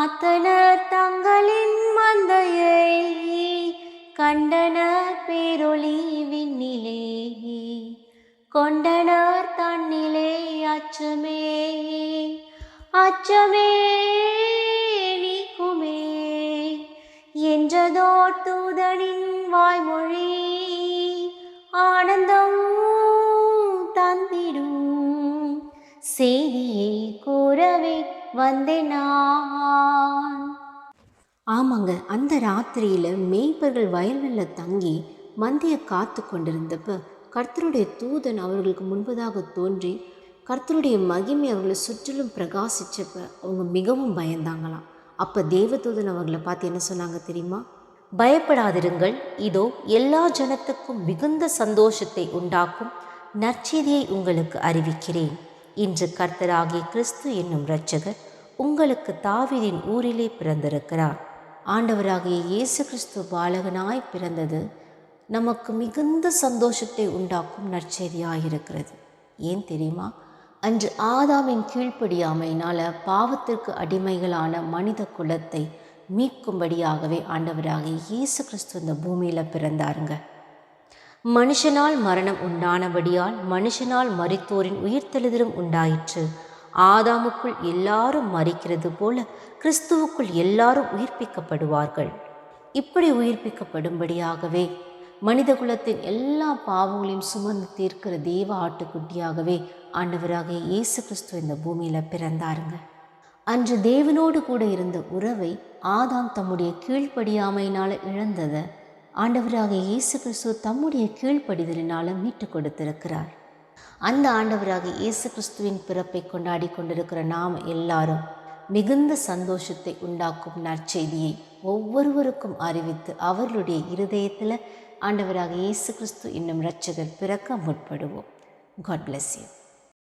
காத்தனர் தங்களின் மந்தையை கண்டனர் பேரொளி விண்ணிலே கொண்டனர் தன்னிலே அச்சமே அச்சமே நீக்குமே என்றதோர் தூதனின் வாய்மொழி ஆனந்தம் தந்திடும் செய்தியை கூறவே வந்தேன் நான். ஆமாங்க, அந்த ராத்திரியில் மேய்ப்பர்கள் வயல்வெளியில் தங்கி மந்தையை காத்து கொண்டிருந்தப்ப கர்த்தருடைய தூதன் அவர்களுக்கு முன்பதாக தோன்றி கர்த்தருடைய மகிமை அவர்களை சுற்றிலும் பிரகாசிச்சப்ப அவங்க மிகவும் பயந்தாங்களாம். அப்போ தேவதூதன் அவர்களை பார்த்து என்ன சொன்னாங்க தெரியுமா? பயப்படாதிருங்கள், இதோ எல்லா ஜனத்துக்கும் மிகுந்த சந்தோஷத்தை உண்டாக்கும் நற்செய்தியை உங்களுக்கு அறிவிக்கிறேன். இன்று கர்த்தராகிய கிறிஸ்து என்னும் இரட்சகர் உங்களுக்கு தாவீதின் ஊரிலே பிறந்திருக்கிறார். ஆண்டவராகிய இயேசு கிறிஸ்து பாலகனாய் பிறந்தது நமக்கு மிகுந்த சந்தோஷத்தை உண்டாக்கும் நற்செய்தியாயிருக்கிறது. ஏன் தெரியுமா? அன்று ஆதாமின் கீழ்ப்படியாமையினால் பாவத்திற்கு அடிமைகளான மனித குலத்தை மீட்கும்படியாகவே ஆண்டவராகிய இயேசு கிறிஸ்து இந்த பூமியில் பிறந்தாருங்க. மனுஷனால் மரணம் உண்டானபடியால் மனுஷனால் மரித்தோரின் உயிர்த்தெழுதலும் உண்டாயிற்று. ஆதாமுக்குள் எல்லாரும் மரிக்கிறது போல கிறிஸ்துவுக்குள் எல்லாரும் உயிர்ப்பிக்கப்படுவார்கள். இப்படி உயிர்ப்பிக்கப்படும்படியாகவே மனித குலத்தின் எல்லா பாவங்களையும் சுமந்து தீர்க்கிற தேவ ஆட்டுக்குட்டியாகவே ஆண்டவராகிய இயேசு கிறிஸ்து இந்த பூமியில் பிறந்தாருங்க. அன்று தேவனோடு கூட இருந்த உறவை ஆதாம் தம்முடைய கீழ்ப்படியாமையினால் இழந்ததை ஆண்டவராகிய இயேசு கிறிஸ்து தம்முடைய கீழ்ப்படிதலினால் மீட்டு கொடுத்திருக்கிறார். அந்த ஆண்டவராகிய இயேசு கிறிஸ்துவின் பிறப்பை கொண்டாடி கொண்டிருக்கிற நாம் எல்லாரும் மிகுந்த சந்தோஷத்தை உண்டாக்கும் நற்செய்தியை ஒவ்வொருவருக்கும் அறிவித்து அவர்களுடைய இருதயத்தில் ஆண்டவராகிய இயேசு கிறிஸ்து என்னும் இரட்சகர் பிறக்க முற்படுவோம். God bless you.